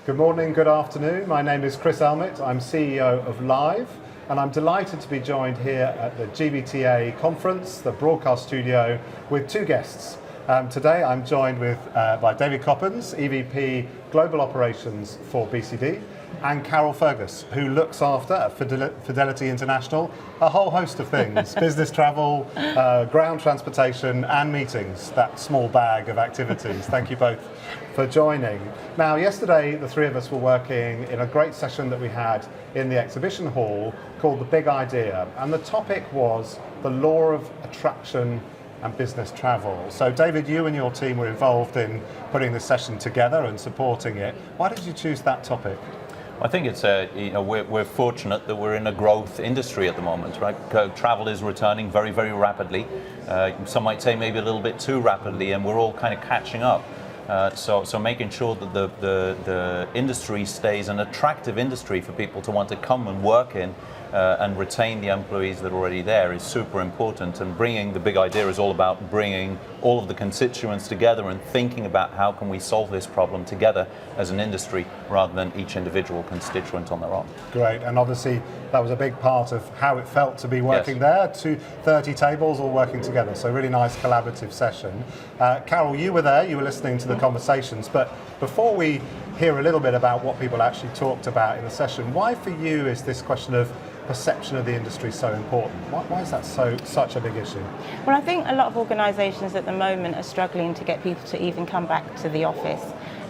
Good morning, good afternoon. My name is Chris Elmitt. I'm CEO of LIVVE, and I'm delighted to be joined here at the GBTA conference, the broadcast studio, with two guests. Today I'm joined by David Coppens, EVP Global Operations for BCD, and Carol Fergus, who looks after at Fidelity International a whole host of things: business travel, ground transportation, and meetings, that small bag of activities. Thank you both for joining. Now, yesterday the three of us were working in a great session that we had in the exhibition hall called The Big Idea, and the topic was the law of attraction and business travel. So David, you and your team were involved in putting this session together and supporting it. Why did you choose that topic? I think it's we're fortunate that we're in a growth industry at the moment, right? Travel is returning very, very rapidly. Some might say maybe a little bit too rapidly, and we're all kind of catching up. So making sure that the industry stays an attractive industry for people to want to come and work in and retain the employees that are already there is super important. And bringing the big idea is all about bringing all of the constituents together and thinking about how can we solve this problem together as an industry rather than each individual constituent on their own. Great, and obviously that was a big part of how it felt to be working there, 30 tables all working together, so really nice collaborative session. Carol, you were there, you were listening to the conversations, but before we hear a little bit about what people actually talked about in the session, why for you is this question of perception of the industry so important? Why is that such a big issue? Well, I think a lot of organisations at the moment are struggling to get people to even come back to the office.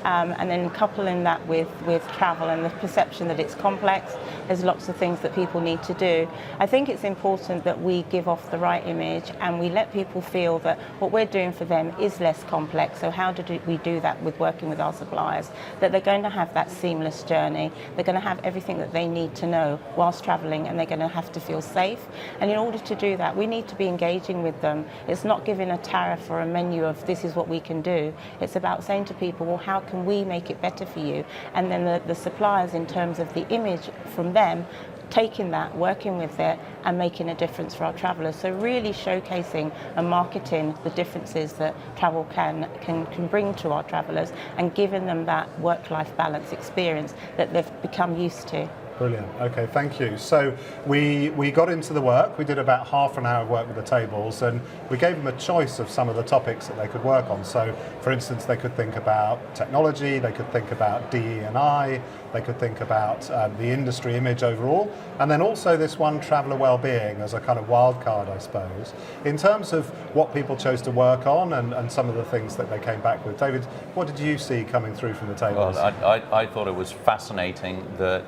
And then coupling that with travel and the perception that it's complex, there's lots of things that people need to do. I think it's important that we give off the right image and we let people feel that what we're doing for them is less complex. So how do we do that with working with our suppliers? That they're going to have that seamless journey. They're going to have everything that they need to know whilst travelling, and they're going to have to feel safe. And in order to do that, we need to be engaging with them. It's not giving a tariff or a menu of this is what we can do. It's about saying to people, well, how can we make it better for you? And then the suppliers, in terms of the image from them, taking that, working with it and making a difference for our travellers. So really showcasing and marketing the differences that travel can bring to our travellers and giving them that work-life balance experience that they've become used to. Brilliant. Okay, thank you. So we got into the work. We did about half an hour of work with the tables, and we gave them a choice of some of the topics that they could work on. So, for instance, they could think about technology, they could think about DE&I, they could think about the industry image overall, and then also this one, traveller well-being, as a kind of wild card, I suppose. In terms of what people chose to work on and some of the things that they came back with, David, what did you see coming through from the tables? Well, I thought it was fascinating that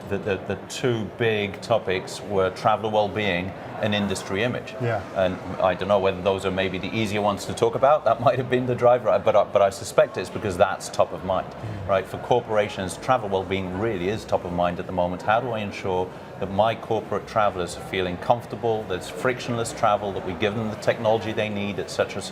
the two big topics were traveller well-being and industry image. Yeah. And I don't know whether those are maybe the easier ones to talk about. That might have been the driver, but I suspect it's because that's top of mind, right? For corporations, travel well-being really is top of mind at the moment. How do I ensure that my corporate travellers are feeling comfortable, that it's frictionless travel, that we give them the technology they need, et cetera,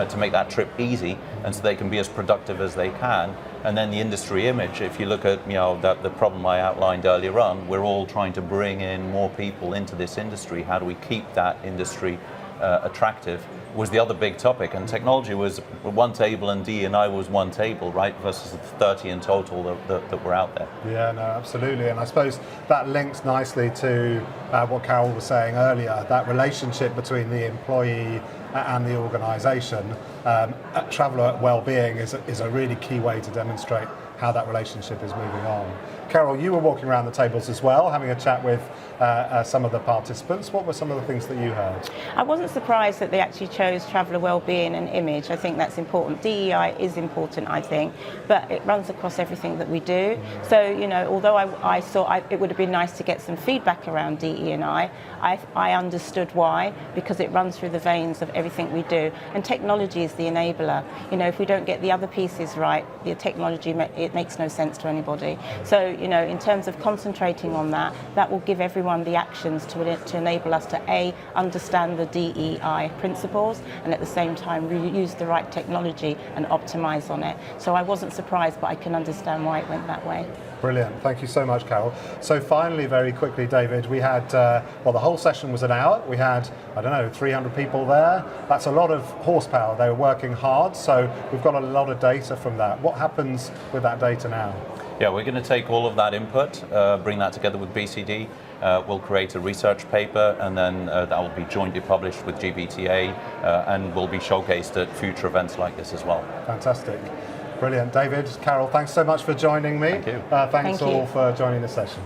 to make that trip easy, and so they can be as productive as they can. And then the industry image, if you look at the problem I outlined earlier on, we're all trying to bring in more people into this industry. How do we keep that industry attractive? Was the other big topic, and technology was one table and D&I was one table, right, versus the 30 in total that were out there. Yeah, no, absolutely, and I suppose that links nicely to what Carol was saying earlier, that relationship between the employee and the organisation. Traveller well-being is a really key way to demonstrate how that relationship is moving on. Carol, you were walking around the tables as well, having a chat with some of the participants. What were some of the things that you heard? I wasn't surprised that they actually chose traveller well-being and image. I think that's important. DEI is important, I think, but it runs across everything that we do. So, although I thought it would have been nice to get some feedback around DE&I understood why, because it runs through the veins of everything we do. And technology is the enabler. If we don't get the other pieces right, the technology, it makes no sense to anybody. So, you know, in terms of concentrating on that, that will give everyone the actions to enable us to A, understand the DEI principles, and at the same time use the right technology and optimize on it. So I wasn't surprised, but I can understand why it went that way. Brilliant. Thank you so much, Carol. So finally, very quickly, David, we had, well, the whole session was an hour. We had, I don't know, 300 people there. That's a lot of horsepower. They were working hard. So we've got a lot of data from that. What happens with that data now? Yeah, we're going to take all of that input, bring that together with BCD. We'll create a research paper, and then that will be jointly published with GBTA and will be showcased at future events like this as well. Fantastic. Brilliant. David, Carol, thanks so much for joining me. Thank you. Thanks all for joining the session.